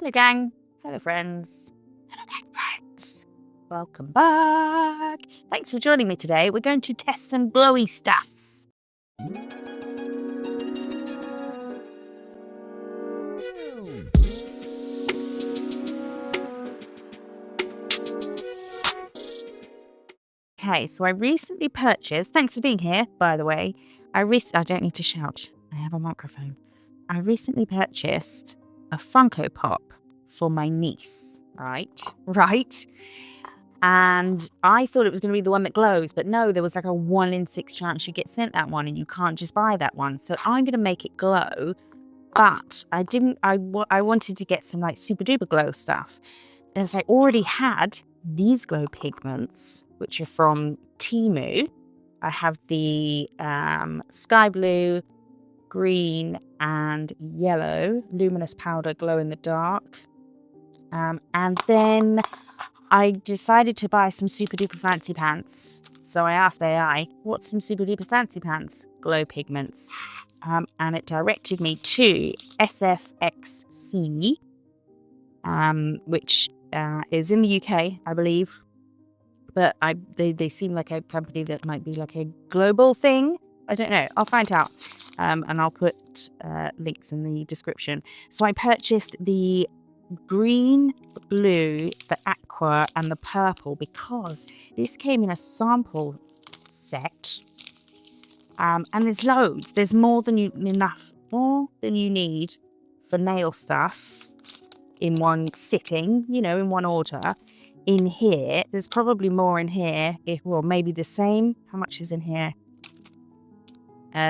Hello gang, hello friends, hello gang friends. Welcome back. Thanks for joining me today. We're going to test some glowy stuffs. Okay, so I recently purchased, thanks for being here, by the way. I don't need to shout, I have a microphone. I recently purchased a Funko Pop for my niece, right? And I thought it was going to be the one that glows, but no, there was like a 1 in 6 chance you get sent that one and you can't just buy that one. So I'm going to make it glow, but I wanted to get some like super duper glow stuff. As I already had these glow pigments, which are from Temu. I have the sky blue, green and yellow luminous powder glow in the dark. And then I decided to buy some super duper fancy pants. So I asked AI, what's some super duper fancy pants? Glow pigments. And it directed me to SFXC, which is in the UK, I believe. But they seem like a company that might be like a global thing. I don't know. I'll find out. And I'll put links in the description. So I purchased the green, blue, the aqua and the purple because this came in a sample set. And there's loads. There's more than you need for nail stuff in one sitting, in one order. In here, there's probably more in here. Well, maybe the same. How much is in here?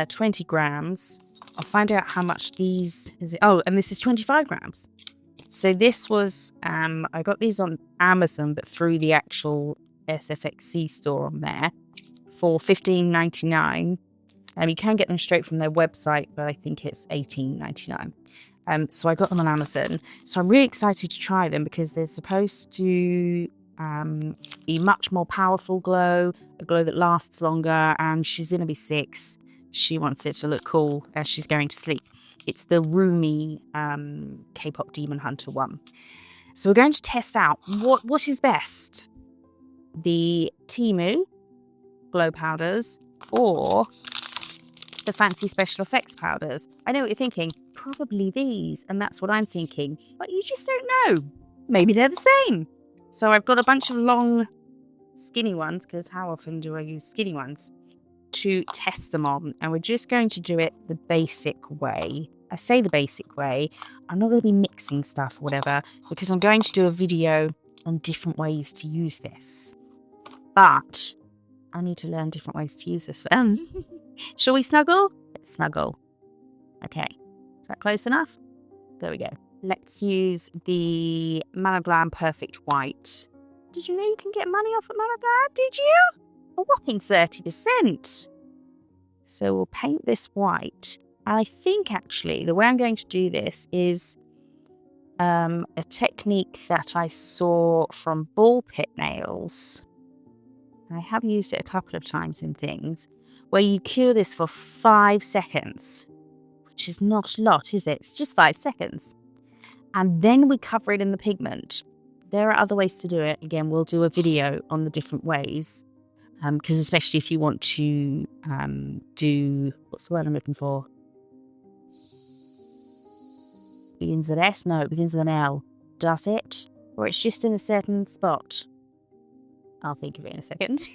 20 grams. I'll find out how much these is. Oh, and this is 25 grams. So this was, I got these on Amazon, but through the actual SFXC store on there for $15.99. You can get them straight from their website, but I think it's $18.99. So I got them on Amazon. So I'm really excited to try them because they're supposed to be much more powerful glow, a glow that lasts longer, and she's going to be 6. She wants it to look cool as she's going to sleep. It's the roomy K-pop Demon Hunter one. So we're going to test out what is best. The Temu glow powders or the fancy special effects powders. I know what you're thinking. Probably these. And that's what I'm thinking. But you just don't know. Maybe they're the same. So I've got a bunch of long, skinny ones, because how often do I use skinny ones, to test them on. And we're just going to do it the basic way. I say the basic way. I'm not going to be mixing stuff or whatever, because I'm going to do a video on different ways to use this. But I need to learn different ways to use this first. Shall we snuggle? Let's snuggle. Okay. Is that close enough? There we go. Let's use the Glam Perfect White. Did you know you can get money off at Glam? Did you? A whopping 30%. So we'll paint this white. And I think actually the way I'm going to do this is a technique that I saw from ball pit nails. I have used it a couple of times in things, where you cure this for 5 seconds, which is not a lot, is it? It's just 5 seconds. And then we cover it in the pigment. There are other ways to do it. Again, we'll do a video on the different ways, because especially if you want to do, what's the word I'm looking for? Begins with an S? No, it begins with an L. Does it? Or it's just in a certain spot. I'll think of it in a second.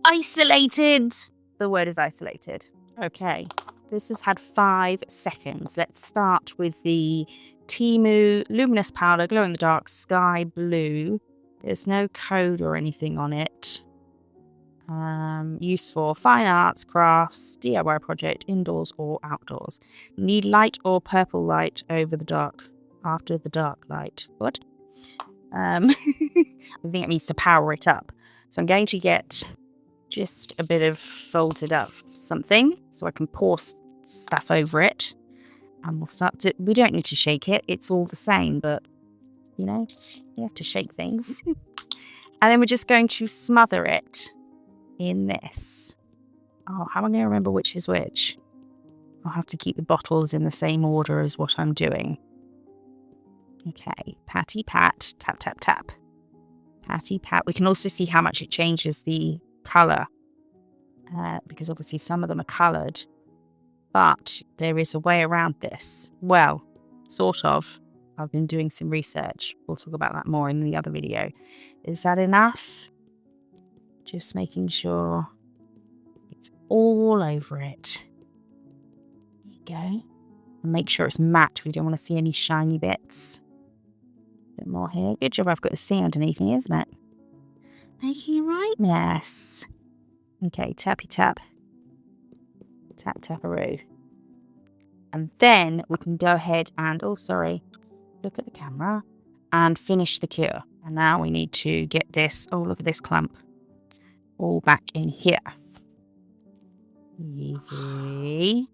Isolated. The word is isolated. Okay, this has had 5 seconds. Let's start with the Temu Luminous Powder Glow in the Dark Sky Blue. There's no code or anything on it. Use for fine arts, crafts, DIY project, indoors or outdoors. Need light or purple light over the dark, after the dark light. What? I think it needs to power it up. So I'm going to get just a bit of folded up something so I can pour stuff over it. And we'll start to, we don't need to shake it. It's all the same, but you have to shake things. And then we're just going to smother it in this. Oh, how am I going to remember which is which? I'll have to keep the bottles in the same order as what I'm doing. Okay, patty pat, tap, tap, tap. Patty pat. We can also see how much it changes the colour. Because obviously some of them are coloured. But there is a way around this. Well, sort of. I've been doing some research. We'll talk about that more in the other video. Is that enough? Just making sure it's all over it. There you go. And make sure it's matte. We don't want to see any shiny bits. A bit more here. Good job I've got this thing underneath me, isn't it? Making a right mess. Okay, tappy tap. Tap taparoo. And then we can go ahead and, oh sorry, look at the camera and finish the cure. And now we need to get this, oh look at this clump, all back in here. Easy.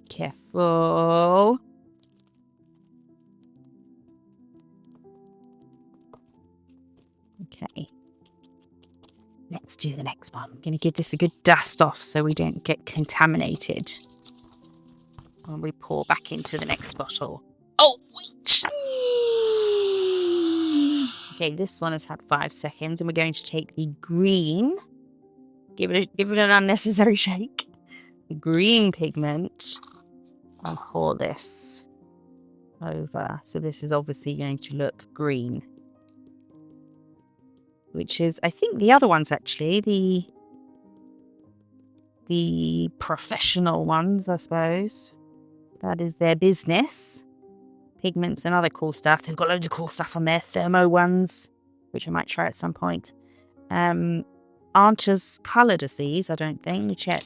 Careful. Okay. Let's do the next one. I'm going to give this a good dust off so we don't get contaminated when we pour back into the next bottle. Oh, wait! Okay, this one has had 5 seconds and we're going to take the green. Give it an unnecessary shake. The green pigment. And pour this over. So this is obviously going to look green. Which is, I think the other ones actually, the professional ones, I suppose. That is their business. Pigments and other cool stuff. They've got loads of cool stuff on their Temu ones, which I might try at some point. Aren't as coloured as these, I don't think. Let me check.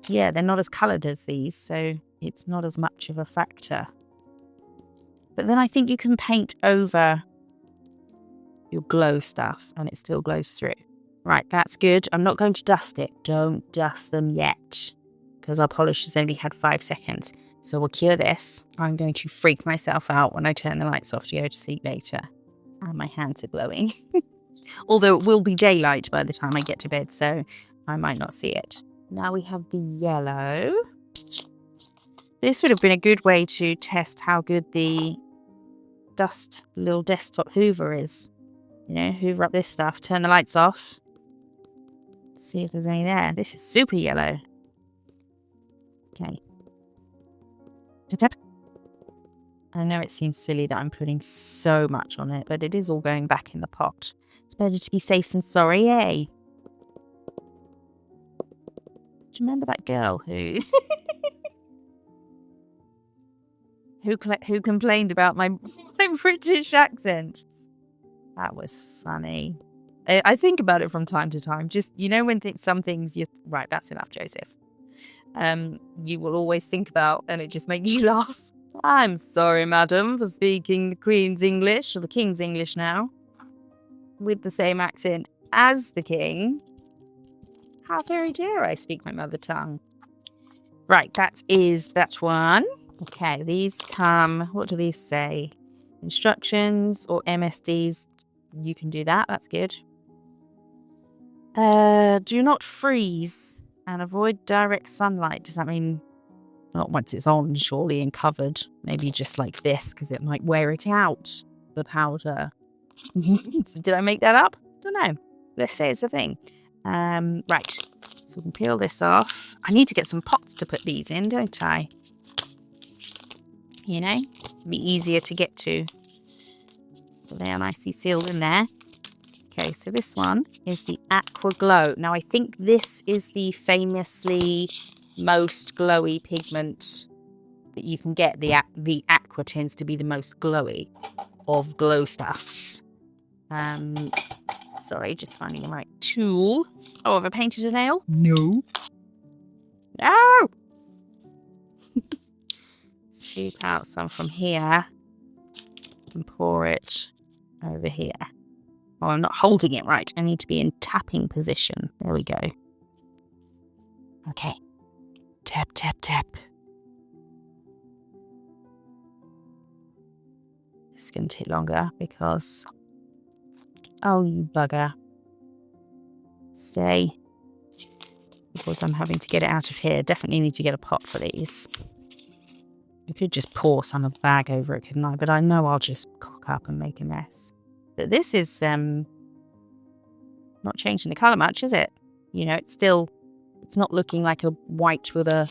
Yeah, they're not as coloured as these, so it's not as much of a factor. But then I think you can paint over your glow stuff and it still glows through. Right, that's good. I'm not going to dust it. Don't dust them yet because our polish has only had 5 seconds. So we'll cure this. I'm going to freak myself out when I turn the lights off to go to sleep later. And my hands are glowing. Although it will be daylight by the time I get to bed, so I might not see it. Now we have the yellow. This would have been a good way to test how good the little desktop hoover is. You know, hoover up this stuff, turn the lights off. See if there's any there. This is super yellow. Okay. Tap. I know it seems silly that I'm putting so much on it, but it is all going back in the pot. It's better to be safe than sorry, eh? Do you remember that girl who... who complained about my British accent? That was funny. I think about it from time to time. Just, you know, when some things you... Right, that's enough, Joseph. You will always think about, and it just makes you laugh. I'm sorry, madam, for speaking the Queen's English, or the King's English now, with the same accent as the King. How very dare I speak my mother tongue? Right, that one. Okay, these come, what do these say? Instructions or MSDs. You can do that, that's good. Do not freeze and avoid direct sunlight. Does that mean not once it's on, surely, and covered? Maybe just like this, because it might wear it out, the powder. Did I make that up? Don't know. Let's say it's a thing. Right, so we can peel this off. I need to get some pots to put these in, don't I? You know, it'd be easier to get to. So they are nicely sealed in there. Okay, so this one is the Aqua Glow. Now, I think this is the famously most glowy pigment that you can get. The Aqua tends to be the most glowy of glow stuffs. Sorry, just finding the right tool. Oh, have I painted a nail? No. No! Scoop out some from here and pour it over here. Oh, I'm not holding it right. I need to be in tapping position. There we go. Okay. Tap, tap, tap. This is going to take longer because... Oh, you bugger. Stay. Because I'm having to get it out of here. Definitely need to get a pot for these. I could just pour some of the bag over it, couldn't I? But I know I'll just cock up and make a mess. But this is not changing the colour much, is it? You know, it's not looking like a white with a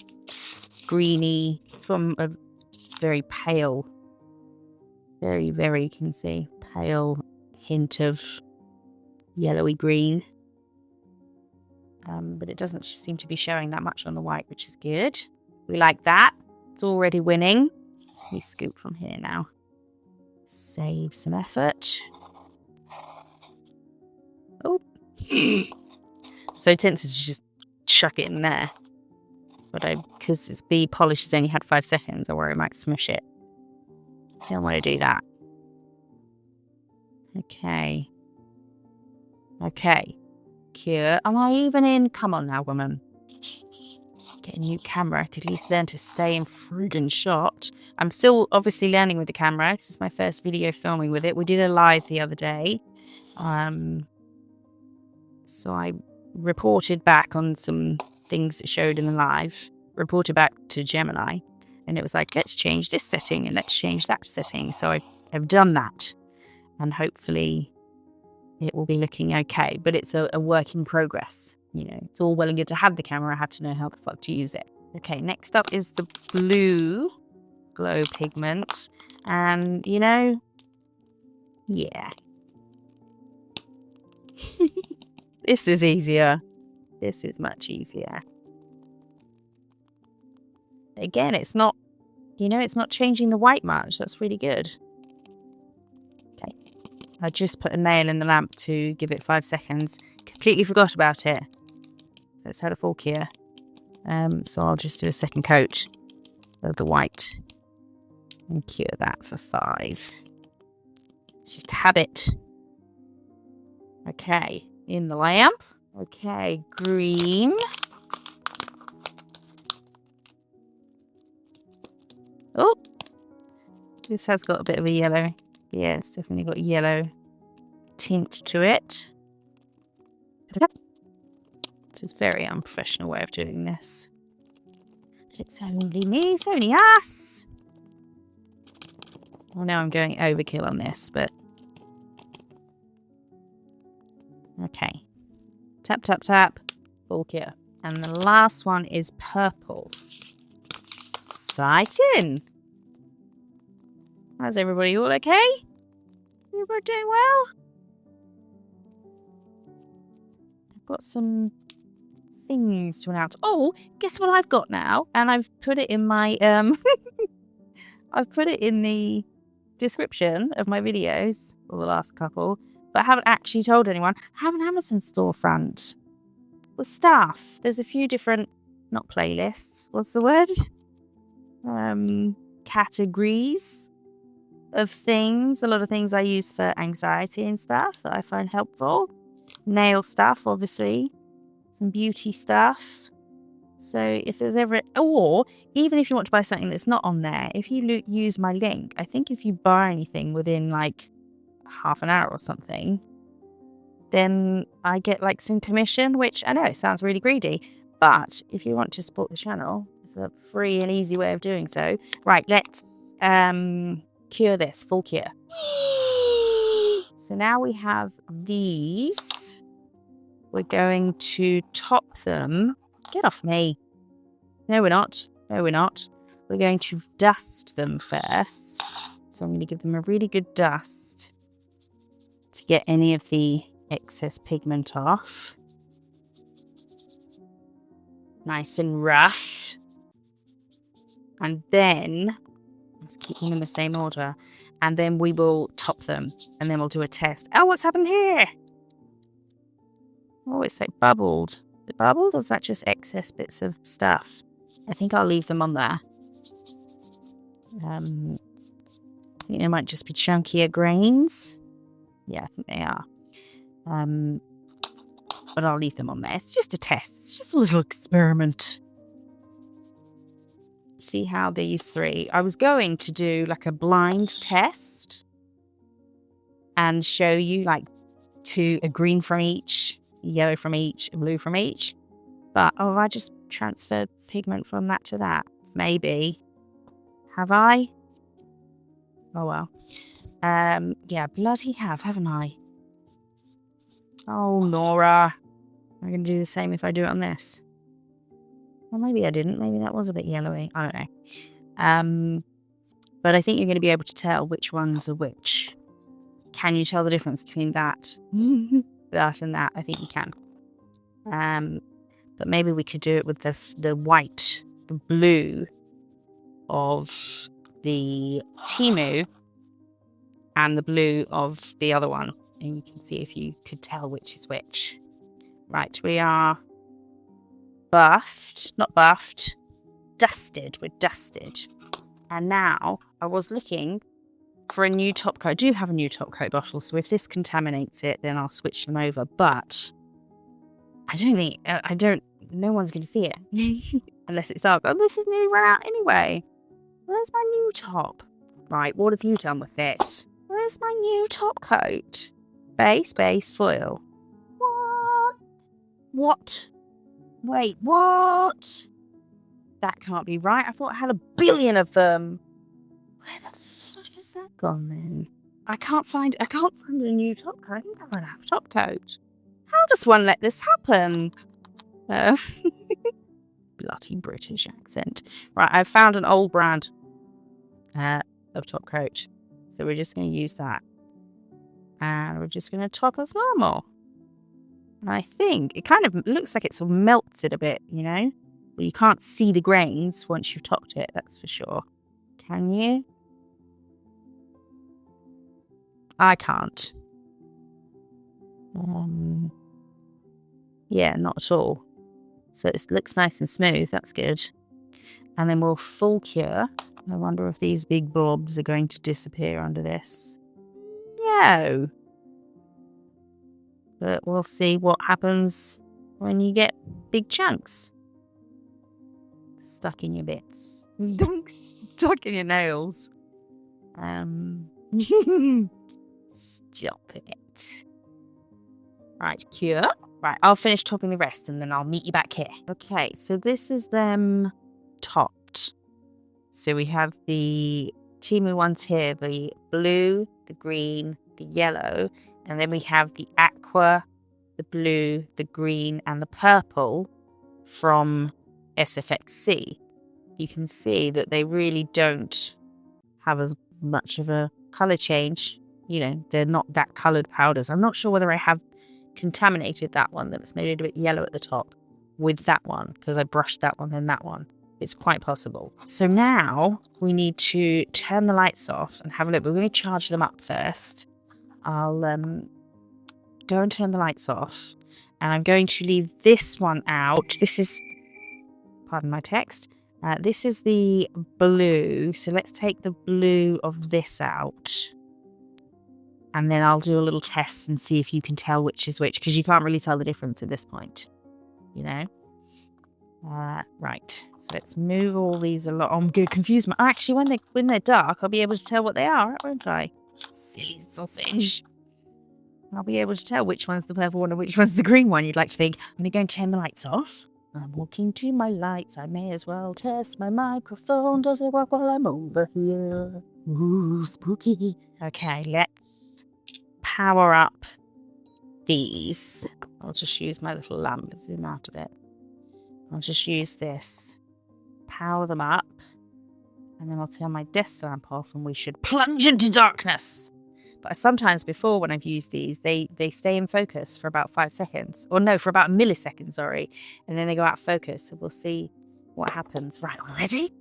greeny. It's from a very pale, very, very, you can see, pale hint of yellowy green. But it doesn't seem to be showing that much on the white, which is good. We like that. It's already winning. Let me scoop from here now. Save some effort. Oh. So tempted to just chuck it in there. But because the polish has only had 5 seconds, I worry I might smush it. Don't want to do that. Okay. Okay. Cure. Am I even in? Come on now, woman. Get a new camera. I could at least learn to stay in friggin' shot. I'm still obviously learning with the camera. This is my first video filming with it. We did a live the other day. So I reported back on some things it showed in the live. Reported back to Gemini. And it was like, let's change this setting and let's change that setting. So I've done that. And hopefully it will be looking okay. But it's a work in progress. You know, it's all well and good to have the camera. I have to know how the fuck to use it. Okay, next up is the blue glow pigment. And, you know, yeah. This is easier. This is much easier. Again, it's not, you know, it's not changing the white much. That's really good. Okay. I just put a nail in the lamp to give it 5 seconds. Completely forgot about it. It's had a full cure. So I'll just do a second coat of the white and cure that for 5. It's just a habit. Okay, in the lamp. Okay, green. Oh, this has got a bit of a yellow. Yeah, it's definitely got a yellow tint to it. This is a very unprofessional way of doing this. But it's only me, it's only us. Well, now I'm going overkill on this, but... Okay. Tap, tap, tap. Full cure. And the last one is purple. Exciting. How's everybody? All okay? Everybody doing well? I've got some things to announce. Oh, guess what I've got now? And I've put it in my I've put it in the description of my videos, or the last couple, but I haven't actually told anyone. I have an Amazon storefront with stuff. There's a few different, not playlists, what's the word? Categories of things. A lot of things I use for anxiety and stuff that I find helpful. Nail stuff, obviously. Some beauty stuff. So if there's ever, or even if you want to buy something that's not on there, if you use my link, I think if you buy anything within like half an hour or something, then I get like some commission, which I know it sounds really greedy, but if you want to support the channel, it's a free and easy way of doing so. Right, let's cure this, full cure. So now we have these. We're going to top them. Get off me. No, we're not. No, we're not. We're going to dust them first. So I'm going to give them a really good dust to get any of the excess pigment off. Nice and rough. And then, let's keep them in the same order. And then we will top them. And then we'll do a test. Oh, what's happened here? Oh, it's like bubbled. Is it bubbled, or is that just excess bits of stuff? I think I'll leave them on there. I think they might just be chunkier grains. Yeah, I think they are. But I'll leave them on there. It's just a test. It's just a little experiment. See how these three... I was going to do like a blind test and show you like a green from each, yellow from each, and blue from each. But, I just transferred pigment from that to that. Maybe Have I? Oh, well. Yeah, bloody haven't I? Oh, Nora. I'm going to do the same if I do it on this. Well, maybe I didn't. Maybe that was a bit yellowy. I don't know. But I think you're going to be able to tell which ones are which. Can you tell the difference between that, that and that? I think you can. But maybe we could do it with the white, the blue of the Temu and the blue of the other one. And you can see if you could tell which is which. Right, we are buffed. Not buffed. Dusted. We're dusted. And now I was looking for a new top coat. I do have a new top coat bottle, so if this contaminates it, then I'll switch them over. But no one's going to see it. Unless it's dark. Oh, this is nearly run out anyway. Where's my new top? Right, what have you done with it? Where's my new top coat? Base, foil. What? Wait, what? That can't be right. I thought I had 1 billion of them. Where the fuck has that gone then? I can't find a new top coat. I think I don't have a top coat. How does one let this happen? Bloody British accent. Right, I've found an old brand of top coat. So we're just going to use that. And we're just going to top as normal. And I think it kind of looks like it's melted a bit, you know? Well, you can't see the grains once you've topped it, that's for sure. Can you? I can't. Yeah, not at all. So it looks nice and smooth, that's good. And then we'll full cure. I wonder if these big blobs are going to disappear under this. No. But we'll see what happens when you get big chunks stuck in your bits. Stuck in your nails. Stop it. Right, cure. Right, I'll finish topping the rest and then I'll meet you back here. Okay, so this is them topped. So we have the Temu ones here, the blue, the green, the yellow, and then we have the aqua, the blue, the green, and the purple from SFXC. You can see that they really don't have as much of a colour change. You know, they're not that coloured powders. I'm not sure whether I have contaminated that one that's made it a bit yellow at the top with that one because I brushed that one and that one. It's quite possible. So now we need to turn the lights off and have a look. We're going to charge them up first. I'll go and turn the lights off and I'm going to leave this one out. This is, pardon my text, this is the blue. So let's take the blue of this out. And then I'll do a little test and see if you can tell which is which, because you can't really tell the difference at this point, you know? Right, so let's move all these along. I'm going to confuse my... Actually, when they're dark, I'll be able to tell what they are, won't I? Silly sausage. I'll be able to tell which one's the purple one and which one's the green one, you'd like to think. I'm going to go and turn the lights off. I'm walking to my lights. I may as well test my microphone. Does it work while I'm over here? Ooh, spooky. Okay, let's power up these. I'll just use my little lamp. Zoom out a bit. I'll just use this. Power them up. And then I'll turn my desk lamp off and we should plunge into darkness. But sometimes before when I've used these, they stay in focus for about 5 seconds. Or no, for about a millisecond, sorry. And then they go out of focus. So we'll see what happens. Right, we're ready?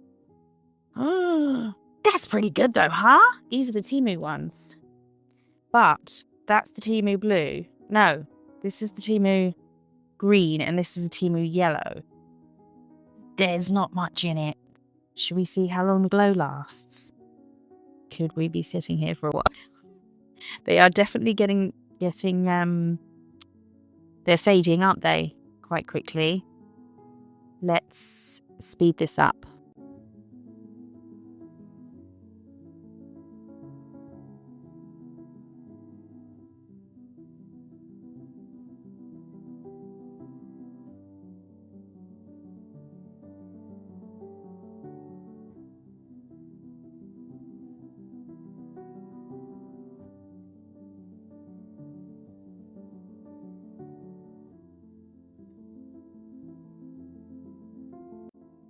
Oh, that's pretty good though, huh? These are the Temu ones. But that's the Temu blue. No, this is the Temu green and this is the Temu yellow. There's not much in it. Should we see how long the glow lasts? Could we be sitting here for a while? They are definitely getting they're fading, aren't they? Quite quickly. Let's speed this up.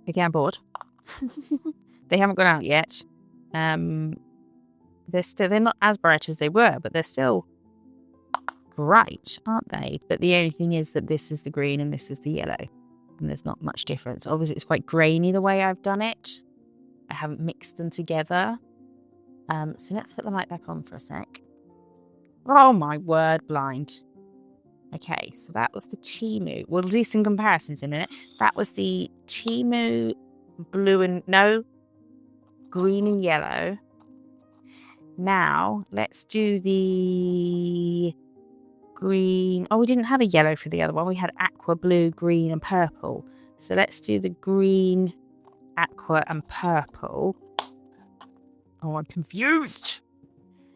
Okay, I'm bored. They haven't gone out yet. They're not as bright as they were, but they're still bright, aren't they? But the only thing is that this is the green and this is the yellow, and there's not much difference. Obviously, it's quite grainy the way I've done it. I haven't mixed them together. So let's put the light back on for a sec. Oh my word, blind. Okay, so that was the Temu. We'll do some comparisons in a minute. That was the Temu green and yellow. Now, let's do the green. Oh, we didn't have a yellow for the other one. We had aqua, blue, green, and purple. So let's do the green, aqua, and purple. Oh, I'm confused.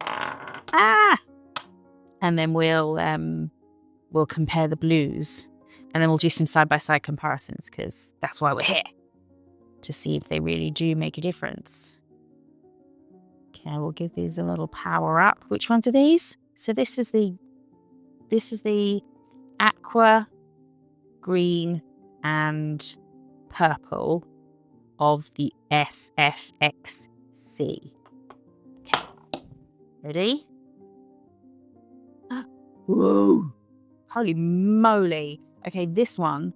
Ah! And then we'll compare the blues. And then we'll do some side-by-side comparisons, because that's why we're here. To see if they really do make a difference. Okay, we'll give these a little power up. Which ones are these? So this is the aqua, green, and purple of the SFXC. Okay, ready? Whoa! Holy moly! Okay, this one.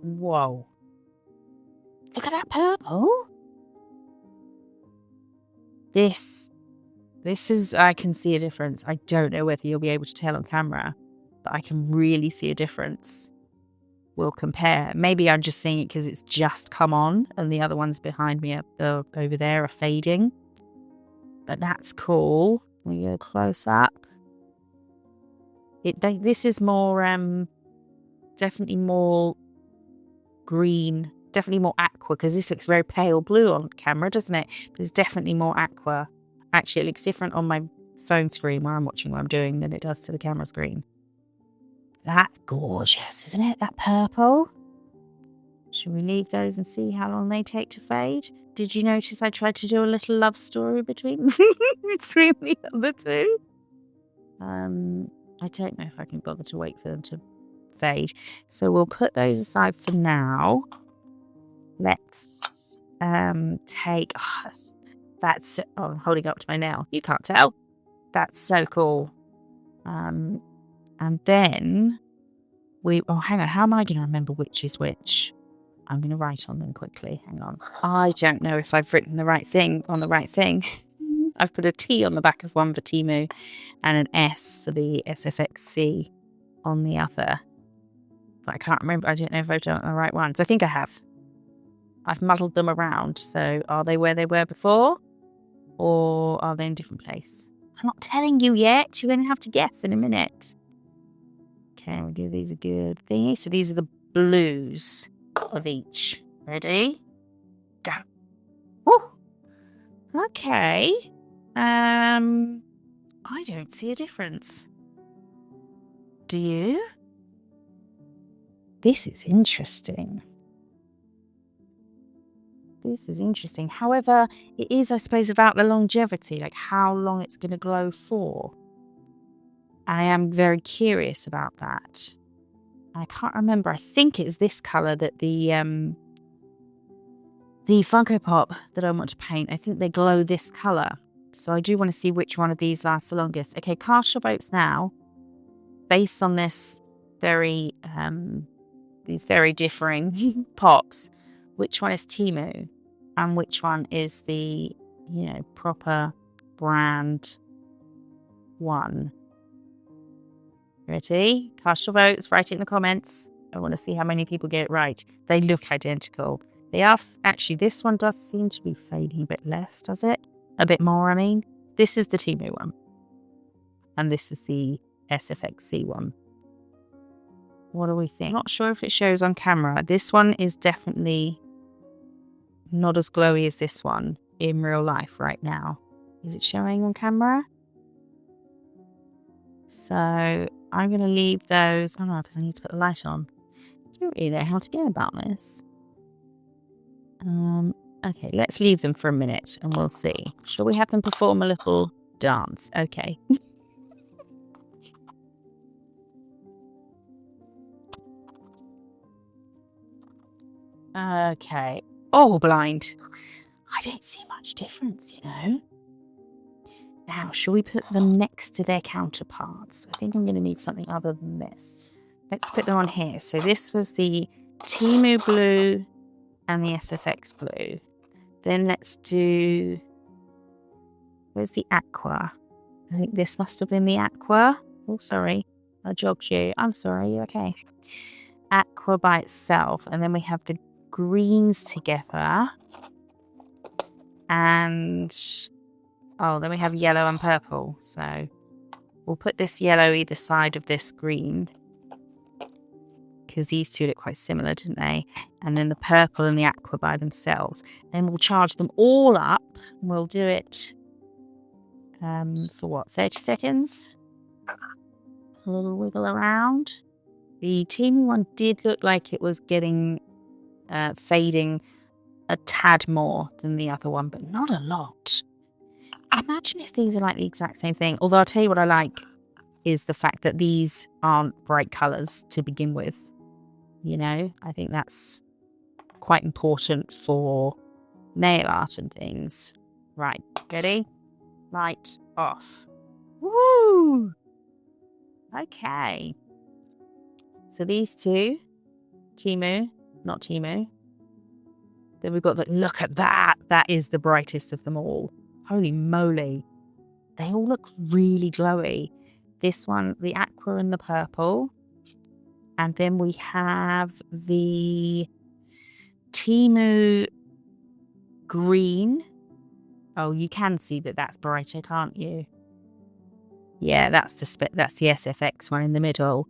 Whoa! Look at that purple. This is, I can see a difference. I don't know whether you'll be able to tell on camera, but I can really see a difference. We'll compare. Maybe I'm just seeing it because it's just come on and the other ones behind me over there are fading. But that's cool. We go close up. This is more, definitely more green, definitely more aqua, because this looks very pale blue on camera, doesn't it? But it's definitely more aqua. Actually, it looks different on my phone screen where I'm watching what I'm doing than it does to the camera screen. That's gorgeous, isn't it? That purple. Should we leave those and see how long they take to fade? Did you notice I tried to do a little love story between the other two? I don't know if I can bother to wait for them to fade. So we'll put those aside for now. Let's take... Oh, I'm holding up to my nail. You can't tell. That's so cool. And then hang on. How am I going to remember which is which? I'm going to write on them quickly. Hang on. I don't know if I've written the right thing on the right thing. I've put a T on the back of one for Temu and an S for the SFXC on the other. But I can't remember. I don't know if I've done the right ones. I think I have. I've muddled them around. So are they where they were before? Or are they in a different place? I'm not telling you yet. You're going to have to guess in a minute. Okay, we'll give these a good thingy. So these are the blues of each. Ready? Go. Woo. Okay. I don't see a difference. Do you? This is interesting. This is interesting. However, it is, I suppose, about the longevity, like how long it's going to glow for. I am very curious about that. I can't remember. I think it's this colour that the Funko Pop that I want to paint, I think they glow this colour. So I do want to see which one of these lasts the longest. Okay, cast your votes now. Based on this these very differing pops, which one is Temu and which one is the, proper brand one? Ready? Cast your votes, write it in the comments. I want to see how many people get it right. They look identical. They are, actually, this one does seem to be fading a bit less, does it? A bit more, I mean. This is the Temu one. And this is the SFXC one. What do we think? I'm not sure if it shows on camera. This one is definitely not as glowy as this one in real life right now. Is it showing on camera? So I'm going to leave those. Oh no, because I need to put the light on. I don't really know how to go about this. Okay, let's leave them for a minute and we'll see. Shall we have them perform a little dance? Okay. Okay. Oh, blind. I don't see much difference, you know. Now, shall we put them next to their counterparts? I think I'm going to need something other than this. Let's put them on here. So this was the Temu blue and the SFX blue. Then let's do... Where's the aqua? I think this must have been the aqua. Oh, sorry. I jogged you. I'm sorry. You okay? Aqua by itself. And then we have the greens together. And... Oh, then we have yellow and purple. So we'll put this yellow either side of this green. Because these two look quite similar, didn't they? And then the purple and the aqua by themselves. Then we'll charge them all up. We'll do it for what, 30 seconds? A little wiggle around. The Temu one did look like it was getting fading a tad more than the other one, but not a lot. Imagine if these are like the exact same thing. Although I'll tell you what I like is the fact that these aren't bright colours to begin with. You know, I think that's quite important for nail art and things. Right, ready? Light off. Woo! Okay. So these two, Temu, not Temu. Then we've got the, look at that. That is the brightest of them all. Holy moly. They all look really glowy. This one, the aqua and the purple. And then we have the Temu green. Oh, you can see that that's brighter, can't you? Yeah, that's the SFX one in the middle.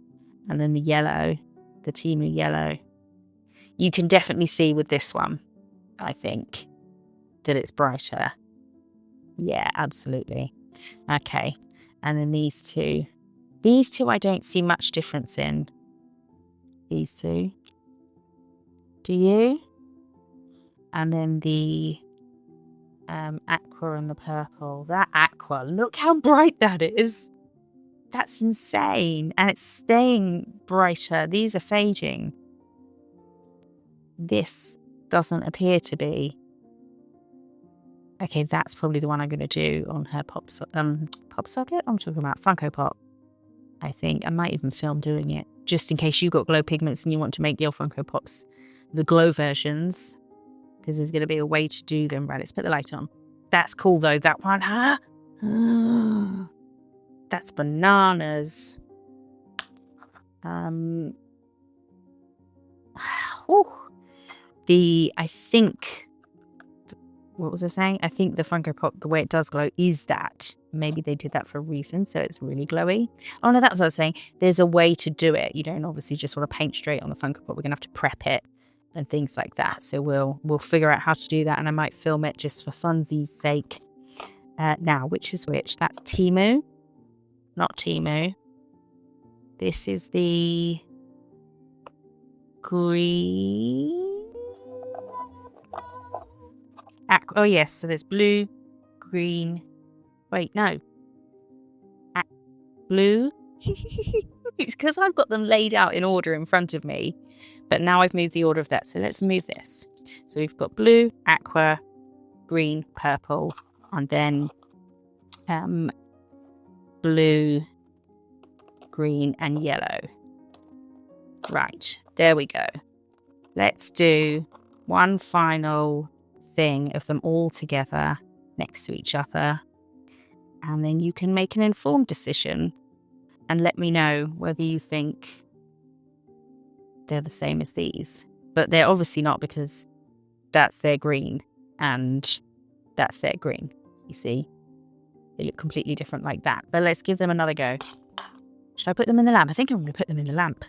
And then the yellow, the Temu yellow. You can definitely see with this one, I think, that it's brighter. Yeah, absolutely. Okay. And then these two. These two I don't see much difference in. These two. Do you? And then the aqua and the purple. That aqua, look how bright that is. That's insane. And it's staying brighter. These are fading. This doesn't appear to be. Okay, that's probably the one I'm going to do on her pop socket. I'm talking about Funko Pop. I think I might even film doing it, just in case you got glow pigments and you want to make your Funko Pops the glow versions, because there's going to be a way to do them. Right, let's put the light on. That's cool though. That one, huh? That's bananas. I think, what was I saying? I think the Funko Pop, the way it does glow is that. Maybe they did that for a reason, so it's really glowy. Oh no, that's what I was saying. There's a way to do it. You don't obviously just want to paint straight on the Funko Pop. We're going to have to prep it and things like that. So we'll figure out how to do that, and I might film it just for funsies' sake. Now, which is which? That's Temu, not Temu. This is the green. Oh yes, so there's blue, green. Wait, no. Blue. It's because I've got them laid out in order in front of me, but now I've moved the order of that. So let's move this. So we've got blue, aqua, green, purple, and then blue, green, and yellow. Right, there we go. Let's do one final thing of them all together next to each other, and then you can make an informed decision and let me know whether you think they're the same as these. But they're obviously not, because that's their green and that's their green. You see, they look completely different like that. But let's give them another go. Should I put them in the lamp? I think I'm going to put them in the lamp.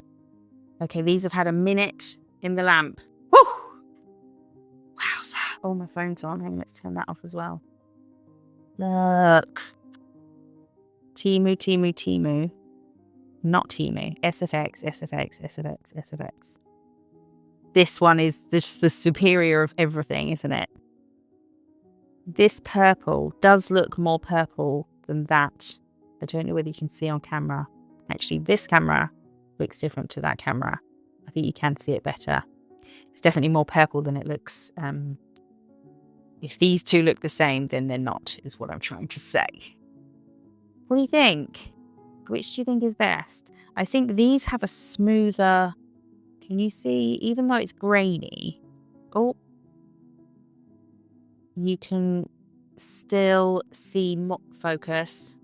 Okay, these have had a minute in the lamp. Woo! Wowza. Oh, my phone's on. Hang on, let's turn that off as well. Look. Temu, Temu, Temu. Not Temu. SFX, SFX, SFX, SFX. This one is the superior of everything, isn't it? This purple does look more purple than that. I don't know whether you can see on camera. Actually, this camera looks different to that camera. I think you can see it better. It's definitely more purple than it looks. If these two look the same, then they're not, is what I'm trying to say. What do you think? Which do you think is best? I think these have a smoother... Can you see? Even though it's grainy... Oh. You can still see focus.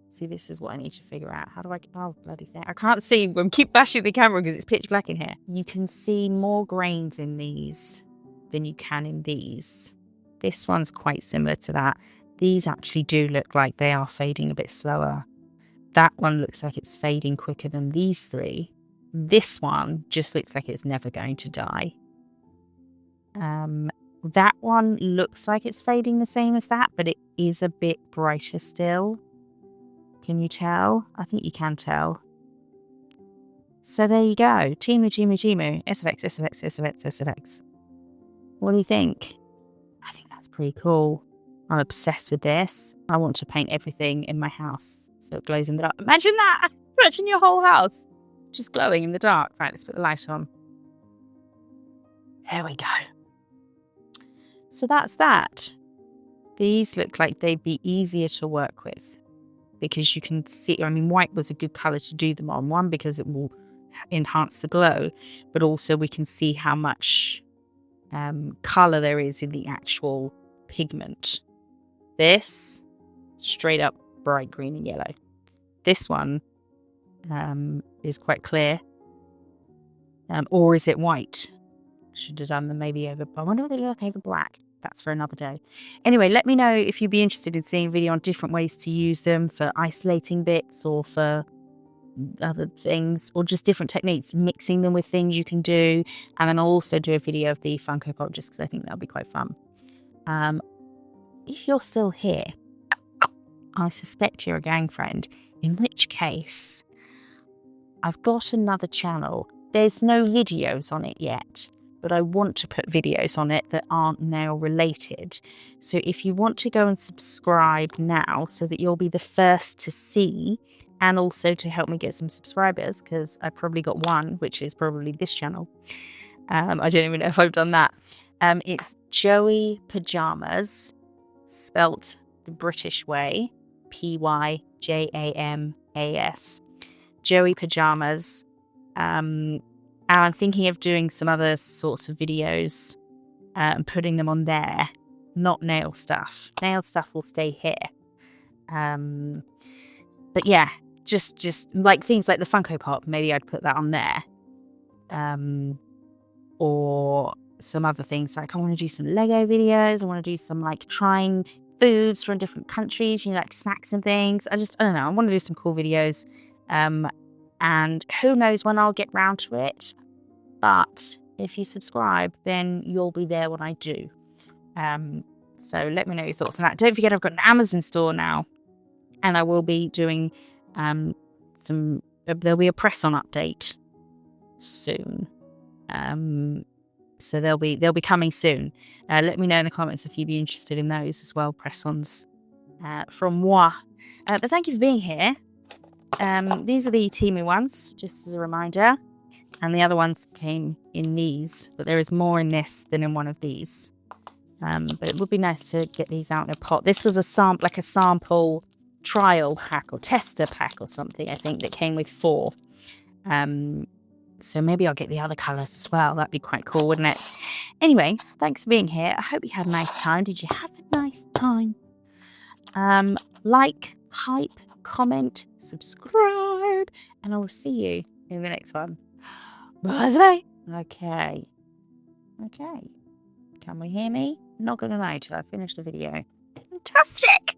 See, this is what I need to figure out. How do I... Oh, bloody thing. I can't see. I keep bashing the camera because it's pitch black in here. You can see more grains in these than you can in these. This one's quite similar to that. These actually do look like they are fading a bit slower. That one looks like it's fading quicker than these three. This one just looks like it's never going to die. That one looks like it's fading the same as that, but it is a bit brighter still. Can you tell? I think you can tell. So there you go. Temu, Temu, Temu. SFX, SFX, SFX, SFX. What do you think? I think that's pretty cool. I'm obsessed with this. I want to paint everything in my house so it glows in the dark. Imagine that! Imagine your whole house just glowing in the dark. Right, let's put the light on. There we go. So that's that. These look like they'd be easier to work with because you can see, I mean, white was a good colour to do them on. One, because it will enhance the glow, but also we can see how much colour there is in the actual pigment. This, straight up bright green and yellow. This one is quite clear. Or is it white? Should have done them maybe over... I wonder what they look over black. That's for another day. Anyway, let me know if you'd be interested in seeing a video on different ways to use them for isolating bits or for other things, or just different techniques, mixing them with things you can do. And then I'll also do a video of the Funko Pop just because I think that'll be quite fun. If you're still here, I suspect you're a gang friend, in which case I've got another channel. There's no videos on it yet, but I want to put videos on it that aren't nail related. So if you want to go and subscribe now so that you'll be the first to see, and also to help me get some subscribers, because I've probably got one, which is probably this channel. I don't even know if I've done that. It's Joey Pajamas, spelt the British way, Pyjamas. Joey Pajamas. And I'm thinking of doing some other sorts of videos and putting them on there. Not nail stuff. Nail stuff will stay here. But yeah, just like things like the Funko Pop, maybe I'd put that on there. Or some other things, like I want to do some Lego videos. I want to do some like trying foods from different countries, you know, like snacks and things. I don't know. I want to do some cool videos. And who knows when I'll get round to it. But if you subscribe, then you'll be there when I do. So let me know your thoughts on that. Don't forget, I've got an Amazon store now. And I will be doing there'll be a press-on update soon. So they'll be coming soon. Let me know in the comments if you'd be interested in those as well, press-ons from moi. But thank you for being here. These are the Temu ones, just as a reminder. And the other ones came in these, but there is more in this than in one of these. But it would be nice to get these out in a pot. This was a sample trial pack or tester pack or something, I think, that came with 4. So maybe I'll get the other colours as well. That'd be quite cool, wouldn't it? Anyway, thanks for being here. I hope you had a nice time. Did you have a nice time? Like, hype, comment, subscribe, and I will see you in the next one. Bye. Okay. Can we hear me? Not gonna know till I finish the video. Fantastic!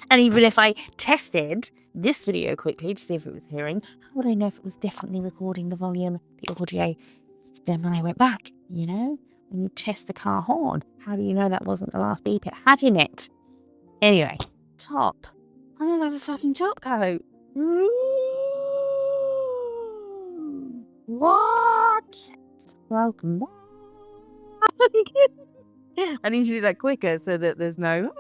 And even if I tested this video quickly to see if it was hearing, how would I know if it was definitely recording the volume, the audio? Then when I went back, you know, when you test the car horn, how do you know that wasn't the last beep it had in it? Anyway, top. I don't have a fucking top coat. What? Welcome back. I need to do that quicker so that there's no...